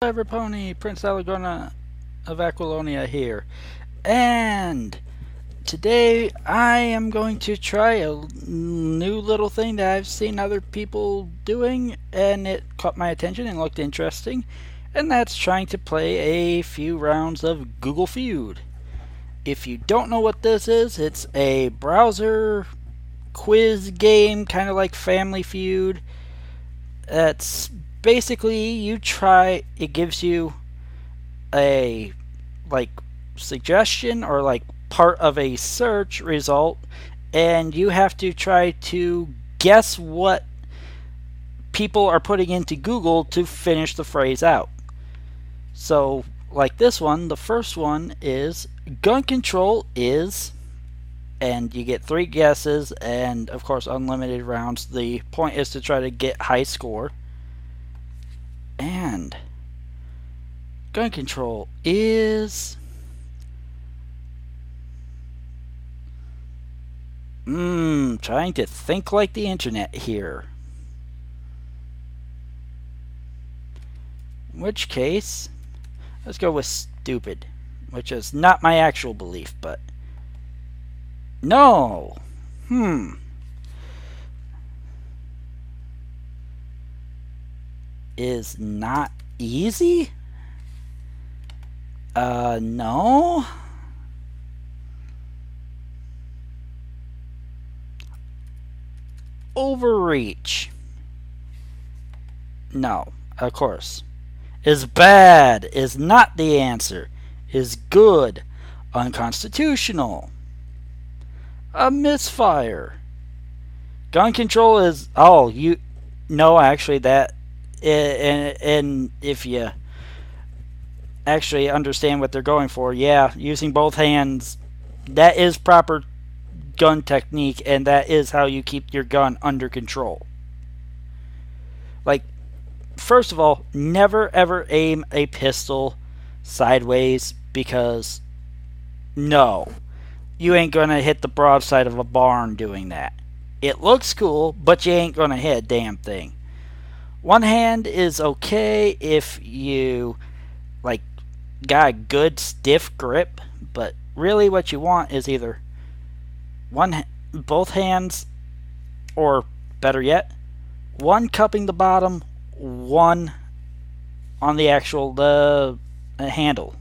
Everpony, Prince Alagona of Aquilonia here, and today I am going to try a new little thing that I've seen other people doing, and it caught my attention and looked interesting, and that's trying to play a few rounds of Google Feud. If you don't know what this is, it's a browser quiz game, kind of like Family Feud. That's basically you try, it gives you a like suggestion or like part of a search result, and you have to try to guess what people are putting into Google to finish the phrase out. So like this one, the first one is gun control is, and you get 3 guesses, and of course unlimited rounds. The point is to try to get high score. And gun control is trying to think like the internet here. In which case, let's go with stupid, which is not my actual belief, but no. Is not easy? No. Overreach? No, of course. Is bad is not the answer. Is good unconstitutional? A misfire. Gun control is, oh, you, no, actually that, and if you actually understand what they're going for, yeah, using both hands, that is proper gun technique, and that is how you keep your gun under control. Like, first of all, never ever aim a pistol sideways, because no, you ain't gonna hit the broadside of a barn doing that. It looks cool, but you ain't gonna hit a damn thing. One hand is okay if you like got a good stiff grip, but really what you want is either both hands, or better yet, one cupping the bottom, one on the actual handle.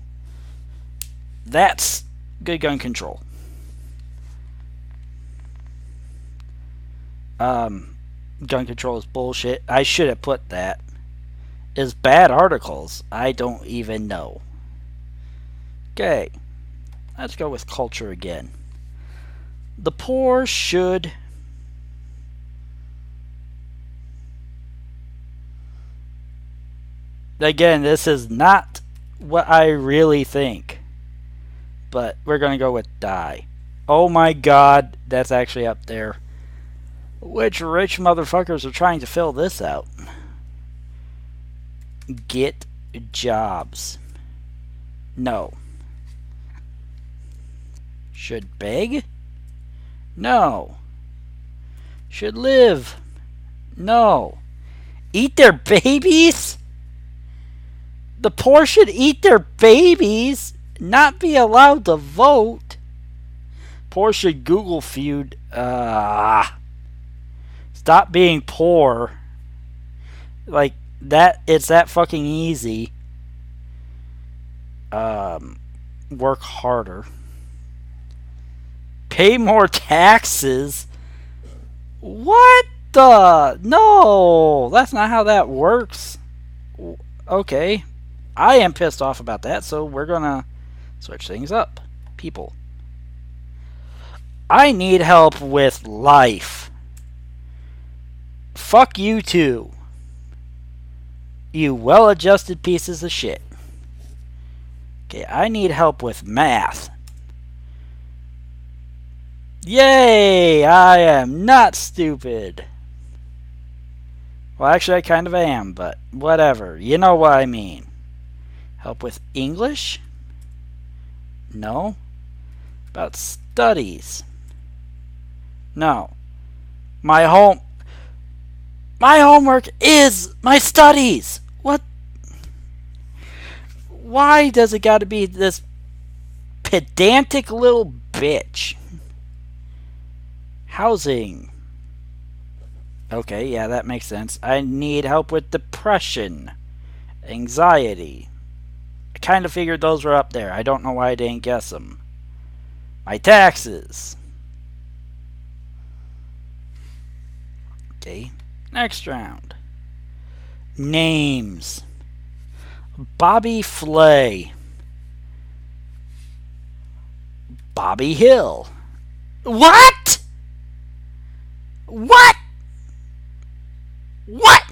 That's good gun control. Gun control is bullshit. I should have put that. Is bad articles? I don't even know. Okay, let's go with culture again. The poor should again, this is not what I really think, but we're gonna go with die. Oh my god, that's actually up there. Which rich motherfuckers are trying to fill this out? Get jobs. No. Should beg? No. Should live? No. Eat their babies? The poor should eat their babies, not be allowed to vote. Poor should Google Feud. Stop being poor. Like that, it's that fucking easy. Work harder. Pay more taxes? What the? No, that's not how that works. Okay, I am pissed off about that, so we're gonna switch things up. People. I need help with life. Fuck you too. You well-adjusted pieces of shit. Okay, I need help with math. Yay! I am not stupid. Well, actually, I kind of am, but whatever. You know what I mean. Help with English? No. About studies? No. My homework is my studies. What? Why does it got to be this pedantic little bitch? Housing. Okay, yeah, that makes sense. I need help with depression, anxiety. I kind of figured those were up there. I don't know why I didn't guess them. My taxes. Okay, next round. Names. Bobby Flay. Bobby Hill. What? What? What?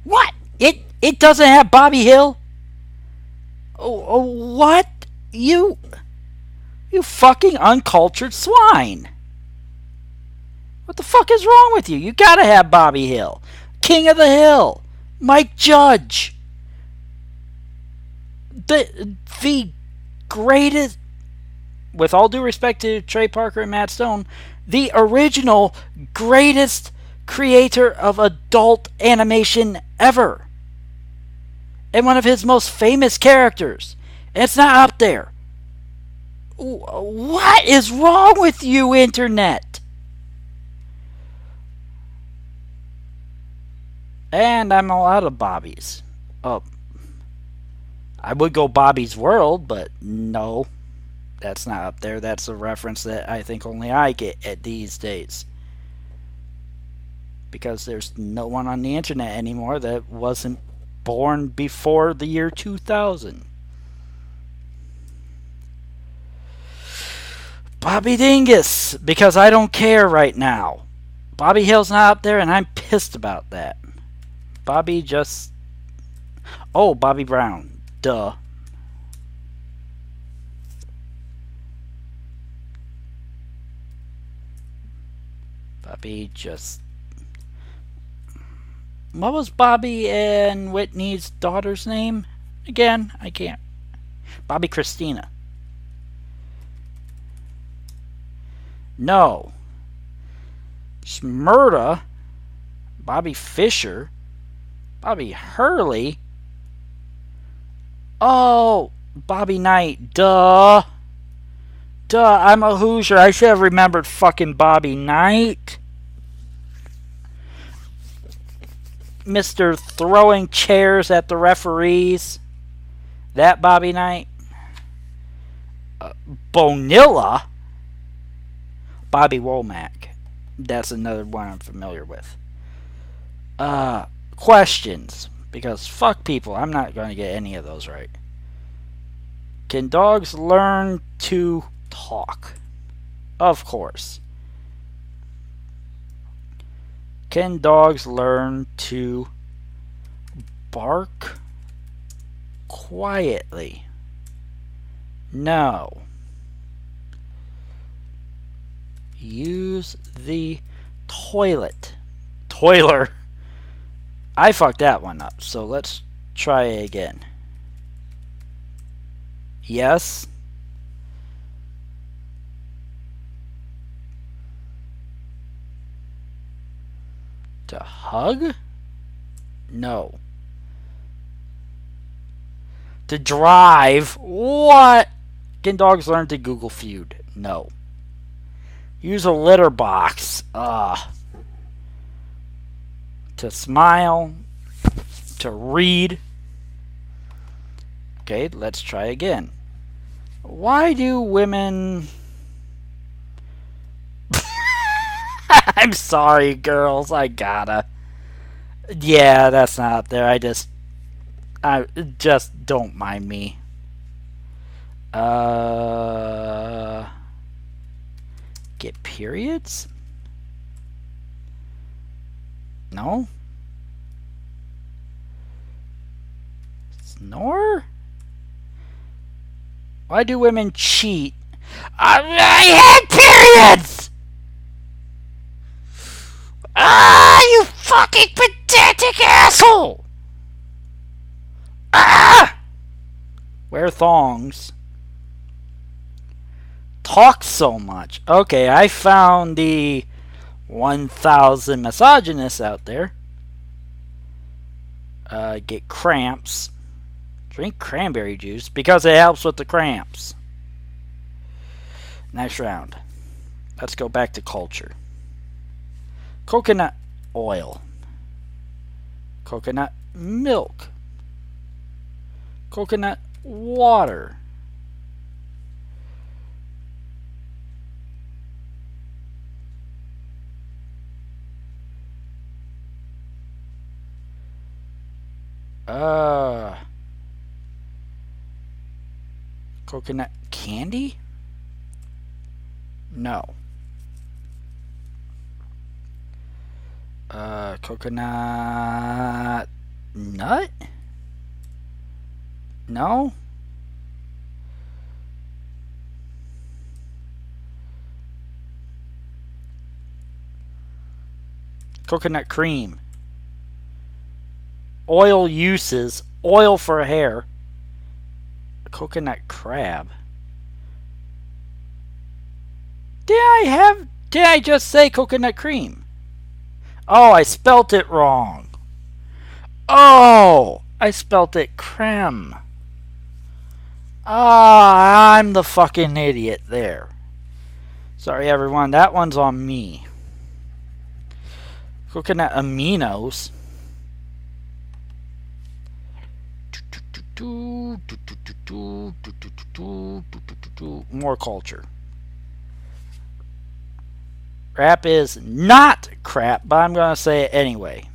What? It doesn't have Bobby Hill? Oh, what? You fucking uncultured swine. What the fuck is wrong with you? You gotta have Bobby Hill. King of the Hill. Mike Judge. The greatest, with all due respect to Trey Parker and Matt Stone, the original greatest creator of adult animation ever. And one of his most famous characters. And it's not up there. What is wrong with you, Internet? And I'm all out of Bobby's. Oh, I would go Bobby's World, but no. That's not up there. That's a reference that I think only I get at these days. Because there's no one on the internet anymore that wasn't born before the year 2000. Bobby Dingus, because I don't care right now. Bobby Hill's not up there, and I'm pissed about that. Bobby just... Oh, Bobby Brown. Duh. Bobby just... What was Bobby and Whitney's daughter's name? Again, I can't. Bobby Christina. No. Smurda. Bobby Fischer. Bobby Hurley. Oh, Bobby Knight. Duh. Duh, I'm a Hoosier. I should have remembered fucking Bobby Knight. Mr. Throwing chairs at the referees. That Bobby Knight. Bonilla. Bobby Womack. That's another one I'm familiar with. Questions. Because fuck people, I'm not going to get any of those right. Can dogs learn to talk? Of course. Can dogs learn to bark quietly? No. Use the toilet. Toiler. I fucked that one up, so let's try it again. Yes. To hug? No. To drive? What? Can dogs learn to Google Feud? No. Use a litter box. To smile. To read. Okay, let's try again. Why do women... I'm sorry, girls. I gotta. Yeah, that's not up there. I just don't mind me. Get periods? No? Snore? Why do women cheat? I hate periods! You fucking pedantic asshole! Wear thongs. Talk so much. Okay, I found the 1,000 misogynists out there. get cramps. Drink cranberry juice because it helps with the cramps. Next round. Let's go back to culture. Coconut oil. Coconut milk. Coconut water. Coconut candy? No. Coconut nut? No. Coconut cream. Oil uses. Oil for hair. Coconut crab. Did I just say coconut cream? Oh, I spelt it wrong. Oh, I spelt it creme. Ah, I'm the fucking idiot there. Sorry everyone, that one's on me. Coconut aminos. More culture. Rap is not crap, but I'm going to say it anyway.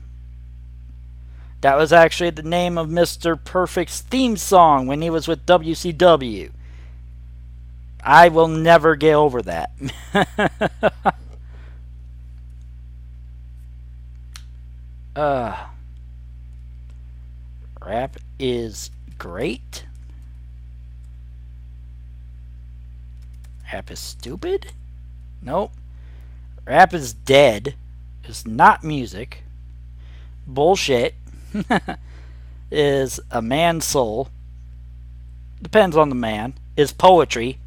That was actually the name of Mr. Perfect's theme song when he was with WCW. I will never get over that. Rap is great. Rap is stupid? Nope. Rap is dead. It's not music. Bullshit. Is a man's soul. Depends on the man. Is poetry.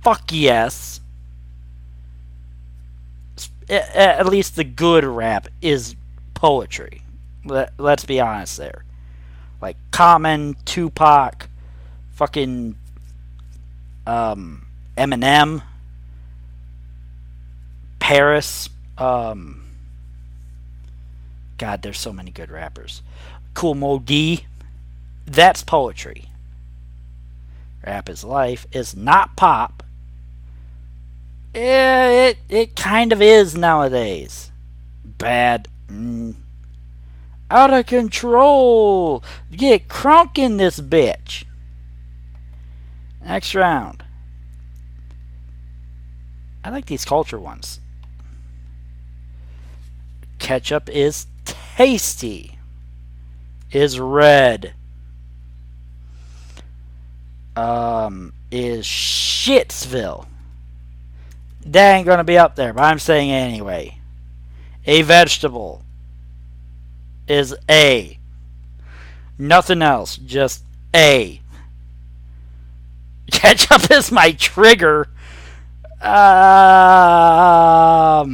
Fuck yes. At least the good rap is poetry. Let's be honest there. Like Common, Tupac, fucking Eminem, Paris. God, there's so many good rappers. Cool Mo D. That's poetry. Rap is life. Is not pop. It kind of is nowadays. Bad. Out of control. Get crunk in this bitch. Next round. I like these culture ones. Ketchup is tasty. Is red. Is Shitsville. That ain't gonna be up there, but I'm saying it anyway. A vegetable is A. Nothing else, just A. Ketchup is my trigger. Wow.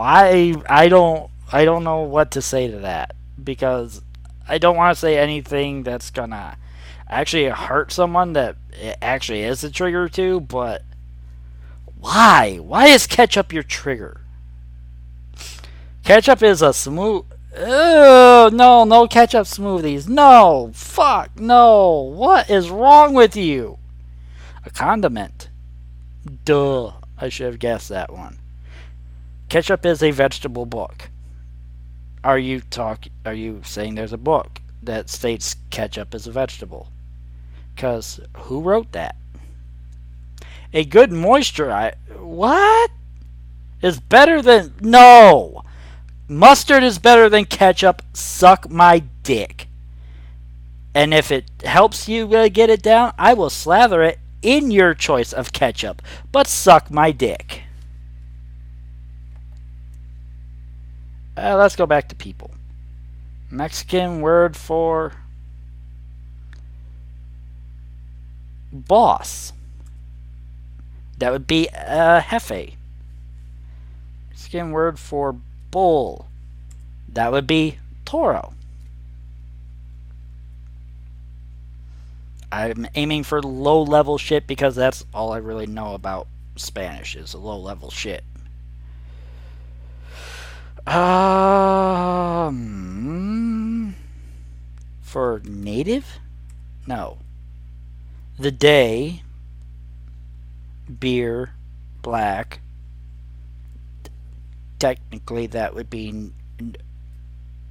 I don't know what to say to that, because I don't want to say anything that's gonna actually hurt someone that it actually is a trigger to, but why? Why is ketchup your trigger? Ketchup is a smooth... Ew, no ketchup smoothies. No, fuck, no. What is wrong with you? A condiment. Duh, I should have guessed that one. Ketchup is a vegetable book. Are you saying there's a book that states ketchup is a vegetable? Because who wrote that? A good moisturizer. What? Is better than... No! Mustard is better than ketchup. Suck my dick. And if it helps you get it down, I will slather it in your choice of ketchup. But suck my dick. Let's go back to people. Mexican word for boss. That would be jefe. Mexican word for bull. That would be toro. I'm aiming for low level shit because that's all I really know about Spanish is low level shit. For native? No. The day, beer, black. Technically, that would be.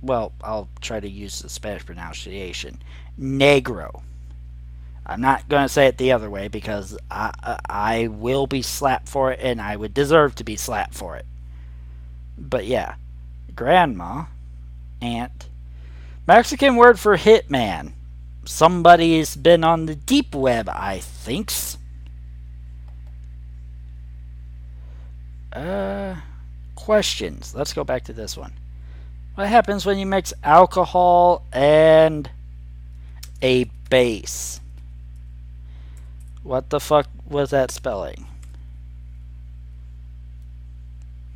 Well, I'll try to use the Spanish pronunciation. Negro. I'm not going to say it the other way because I will be slapped for it and I would deserve to be slapped for it. But yeah. Grandma. Aunt. Mexican word for hitman. Somebody's been on the deep web, I thinks. Questions. Let's go back to this one. What happens when you mix alcohol and a base? What the fuck was that spelling?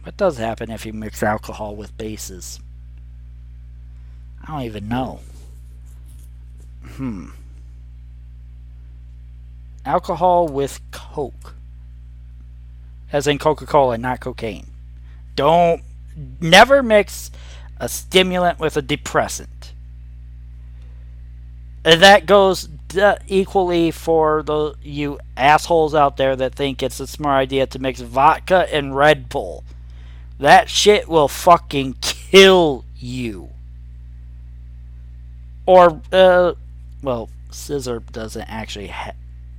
What does happen if you mix alcohol with bases? I don't even know. Alcohol with Coke. As in Coca-Cola, not cocaine. Never mix a stimulant with a depressant. And that goes equally for you assholes out there that think it's a smart idea to mix vodka and Red Bull. That shit will fucking kill you. Or, well, scissor doesn't actually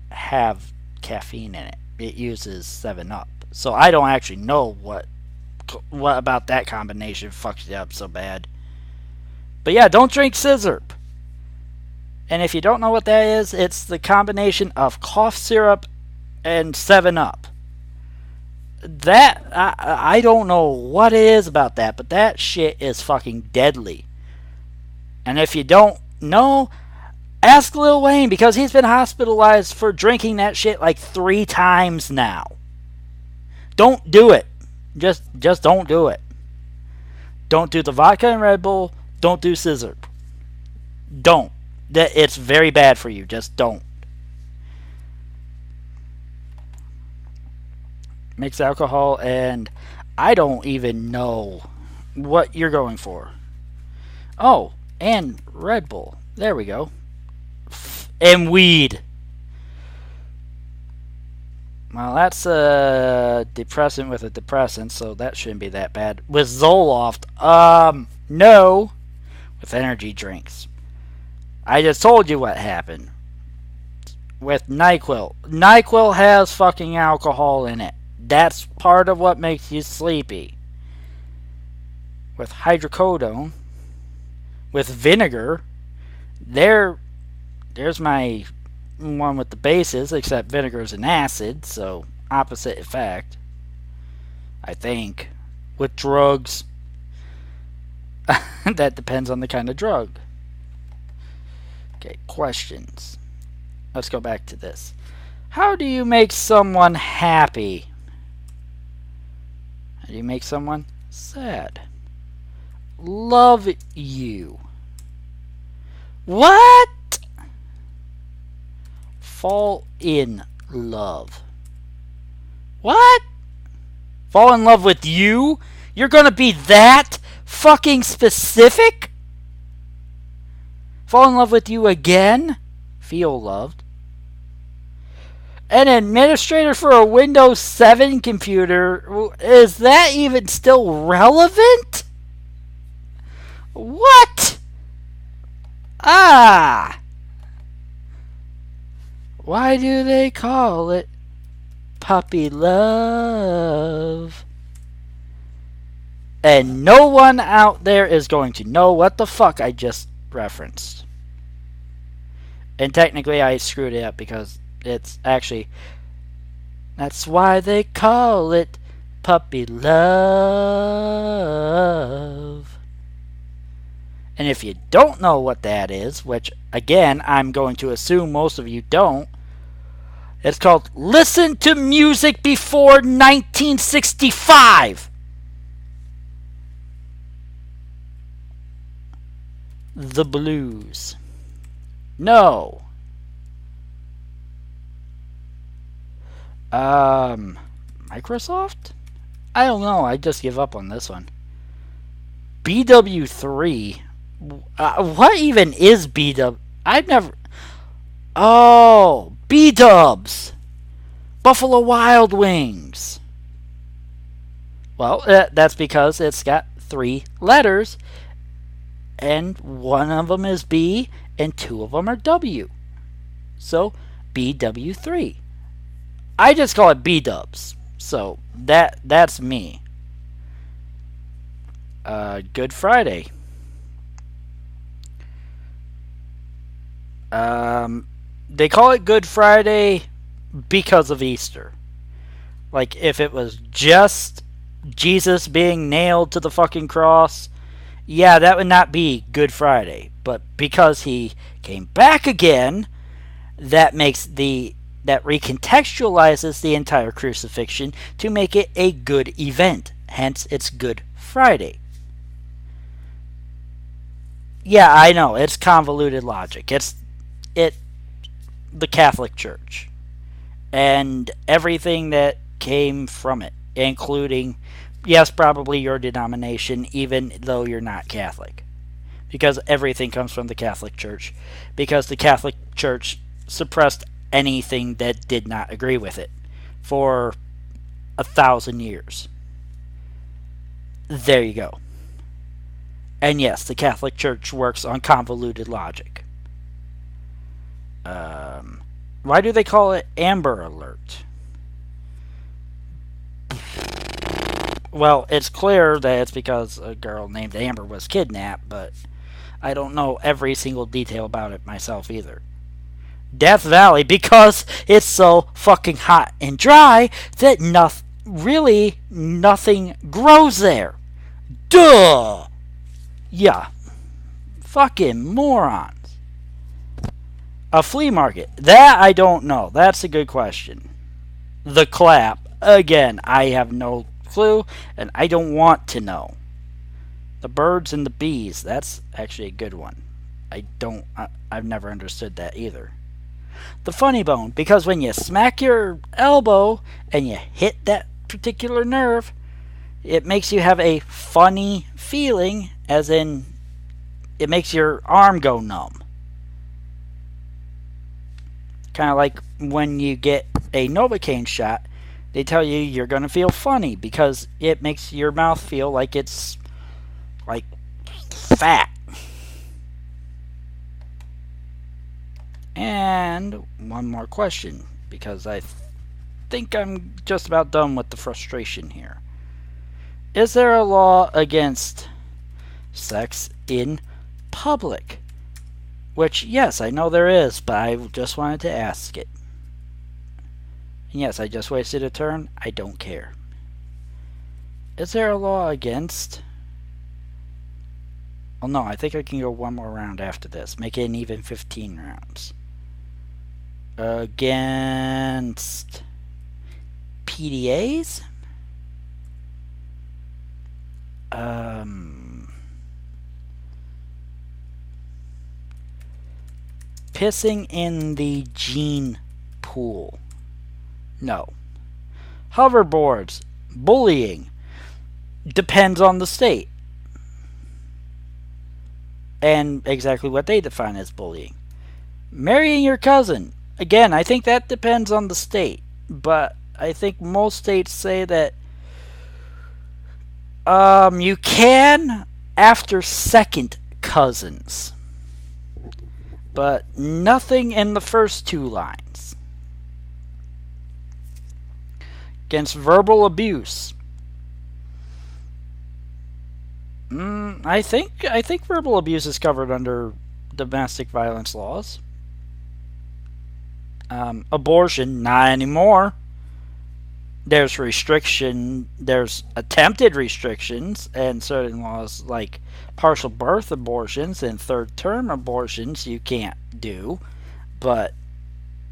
have caffeine in it. It uses 7-Up. So I don't actually know what about that combination fucks you up so bad. But yeah, don't drink scissor. And if you don't know what that is, it's the combination of cough syrup and 7-Up. That, I don't know what it is about that, but that shit is fucking deadly. And if you don't know, ask Lil Wayne, because he's been hospitalized for drinking that shit like 3 times now. Don't do it. Just don't do it. Don't do the vodka and Red Bull. Don't do scissor. Don't. It's very bad for you. Just don't. Mix alcohol and I don't even know what you're going for. Oh, and Red Bull. There we go. And weed. Well, that's a depressant with a depressant, so that shouldn't be that bad. With Zoloft, no. With energy drinks. I just told you what happened. With NyQuil. NyQuil has fucking alcohol in it. That's part of what makes you sleepy. With hydrocodone. With vinegar. There's my one with the bases, except vinegar is an acid, so opposite effect. I think. With drugs. That depends on the kind of drug. Okay, questions. Let's go back to this. How do you make someone happy? How do you make someone sad? Love you. What? Fall in love. What? Fall in love with you? You're gonna be that fucking specific? Fall in love with you again? Feel loved. An administrator for a Windows 7 computer? Is that even still relevant? What? Ah! Why do they call it puppy love? And no one out there is going to know what the fuck I just referenced. And technically I screwed it up because it's actually... That's why they call it puppy love. And if you don't know what that is, which again I'm going to assume most of you don't, it's called Listen to Music Before 1965. the Blues. No. Microsoft? I don't know. I just give up on this one. BW3. What even is BW? I've never. Oh, B-dubs. Buffalo Wild Wings. Well, that's because it's got 3 letters, and one of them is B, and 2 of them are W. So, BW3. I just call it B-dubs. So, that's me. Good Friday. They call it Good Friday because of Easter. Like, if it was just Jesus being nailed to the fucking cross, yeah, that would not be Good Friday. But because he came back again, that recontextualizes the entire crucifixion to make it a good event. Hence, it's Good Friday. Yeah, I know, it's convoluted logic. It's the Catholic Church and everything that came from it, including, yes, probably your denomination, even though you're not Catholic, because everything comes from the Catholic Church, because the Catholic Church suppressed anything that did not agree with it for 1,000 years. There you go. And yes, the Catholic Church works on convoluted logic. Why do they call it Amber Alert? Well, it's clear that it's because a girl named Amber was kidnapped, but I don't know every single detail about it myself either. Death Valley, because it's so fucking hot and dry that nothing grows there. Duh! Yeah. Fucking morons. A flea market. That I don't know. That's a good question. The clap. Again, I have no clue, and I don't want to know. The birds and the bees. That's actually a good one. I've never understood that either. The funny bone, because when you smack your elbow and you hit that particular nerve, it makes you have a funny feeling, as in it makes your arm go numb. Kind of like when you get a Novocaine shot, they tell you you're going to feel funny because it makes your mouth feel like it's like fat. And one more question, because I think I'm just about done with the frustration here. Is there a law against sex in public? Which, yes, I know there is, but I just wanted to ask it. And yes, I just wasted a turn. I don't care. Is there a law against... Oh no, I think I can go one more round after this. Make it an even 15 rounds. Against... PDAs? Pissing in the gene pool. No. Hoverboards. Bullying. Depends on the state. And exactly what they define as bullying. Marrying your cousin. Again, I think that depends on the state. But I think most states say that you can after second cousins. But nothing in the first 2 lines. Against verbal abuse. I think verbal abuse is covered under domestic violence laws. Abortion, not anymore. There's attempted restrictions, and certain laws like partial birth abortions and third term abortions you can't do, but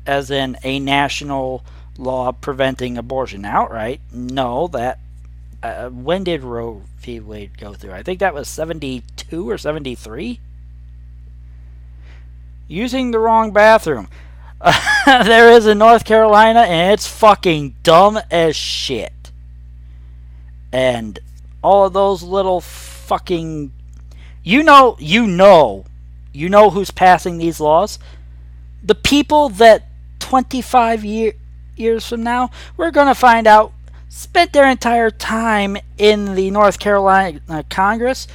as in a national law preventing abortion outright, no. That when did Roe v. Wade go through? I think that was 72 or 73. using the wrong bathroom. There is in North Carolina, and it's fucking dumb as shit. And all of those little fucking... You know who's passing these laws. The people that 25 years from now, we're going to find out, spent their entire time in the North Carolina Congress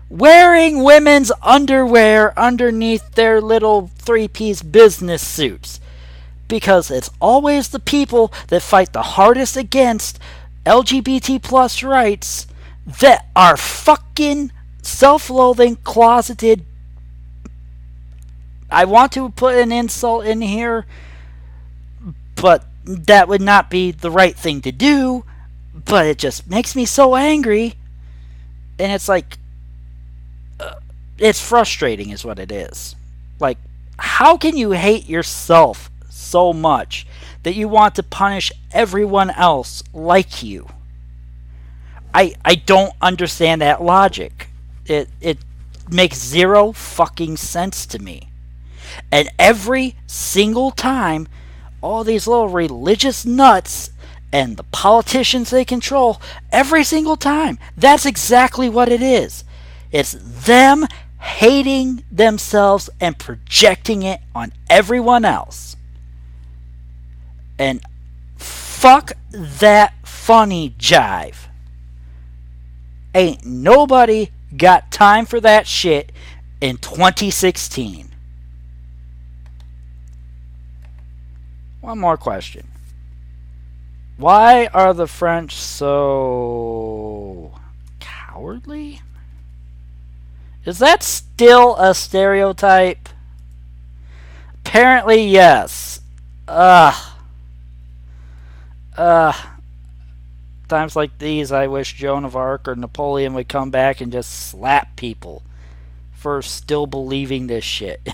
wearing women's underwear underneath their little three-piece business suits. Because it's always the people that fight the hardest against LGBT plus rights that are fucking self-loathing, closeted. I want to put an insult in here, but that would not be the right thing to do. But it just makes me so angry. And it's like, it's frustrating is what it is. Like, how can you hate yourself so much that you want to punish everyone else like you? I don't understand that logic. It makes zero fucking sense to me. And every single time, all these little religious nuts and the politicians they control, every single time, that's exactly what it is. It's them hating themselves and projecting it on everyone else. And fuck that funny jive. Ain't nobody got time for that shit in 2016. One more question. Why are the French so cowardly? Is that still a stereotype? Apparently, yes. Times like these, I wish Joan of Arc or Napoleon would come back and just slap people for still believing this shit.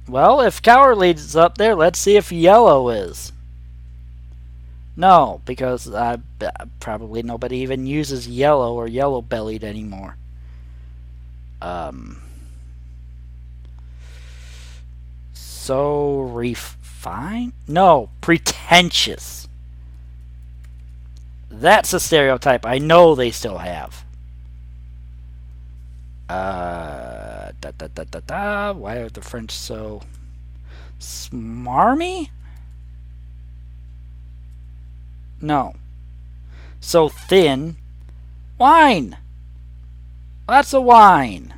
Well, if cowardly is up there, let's see if yellow is. No, because probably nobody even uses yellow or yellow-bellied anymore. So refined? No, pretentious. That's a stereotype I know they still have. Why are the French so smarmy? No. So thin. Wine. That's a wine.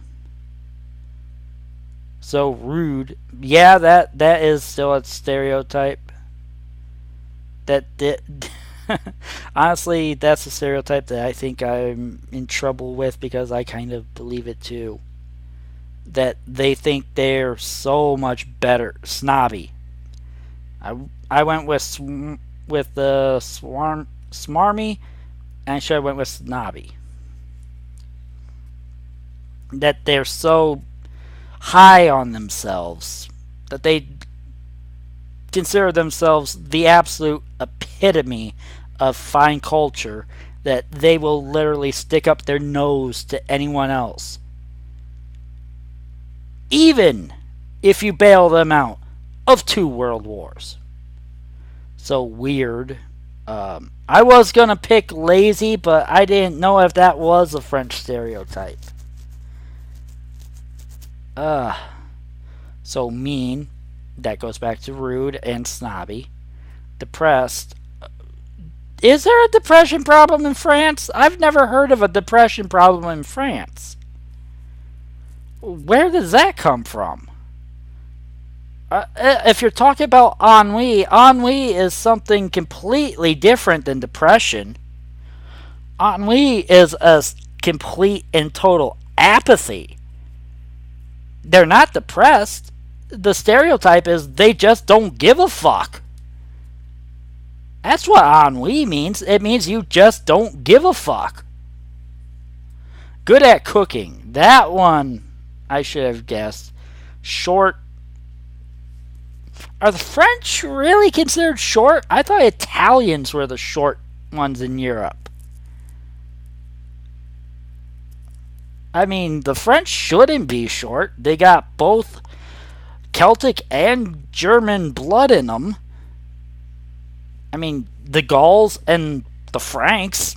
So rude. Yeah, that is still a stereotype. Honestly, that's a stereotype that I think I'm in trouble with because I kind of believe it too. That they think they're so much better. Snobby. I went with the smarmy, and I should have went with snobby. That they're so high on themselves that they consider themselves the absolute epitome of fine culture, that they will literally stick up their nose to anyone else, even if you bail them out of 2 world wars. So weird. I was gonna pick lazy, but I didn't know if that was a French stereotype. So mean. That goes back to rude and snobby. Depressed. Is there a depression problem in France? I've never heard of a depression problem in France. Where does that come from? If you're talking about ennui, ennui is something completely different than depression. Ennui is a complete and total apathy. They're not depressed. The stereotype is they just don't give a fuck. That's what ennui means. It means you just don't give a fuck. Good at cooking. That one I should have guessed. Short. Are the French really considered short? I thought Italians were the short ones in Europe. I mean, the French shouldn't be short. They got both Celtic and German blood in them. I mean, the Gauls and the Franks,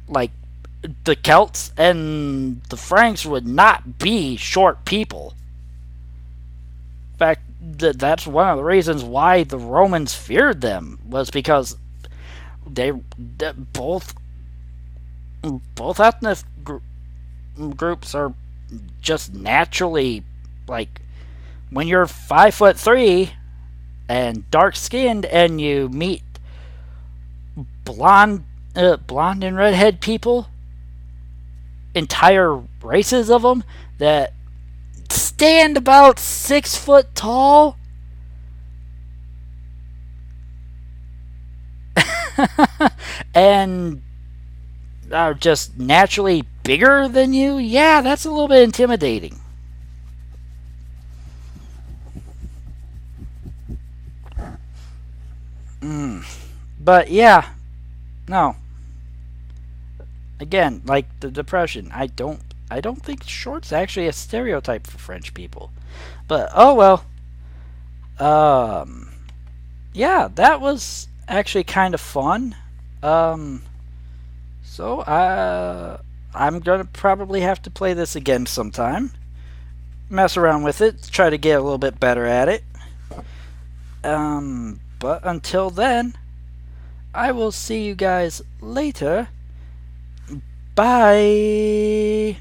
like, the Celts and the Franks would not be short people. In fact, that's one of the reasons why the Romans feared them, was because they both ethnic groups are just naturally, like, when you're 5'3" and dark skinned and you meet blonde and redhead people, entire races of them that stand about 6 foot tall, and are just naturally bigger than you, yeah, that's a little bit intimidating. But yeah, no. Again, like the depression, I don't think short's actually a stereotype for French people. But oh well. Um yeah, that was actually kind of fun. Um so I'm going to probably have to play this again sometime. Mess around with it, try to get a little bit better at it. But until then, I will see you guys later. Bye.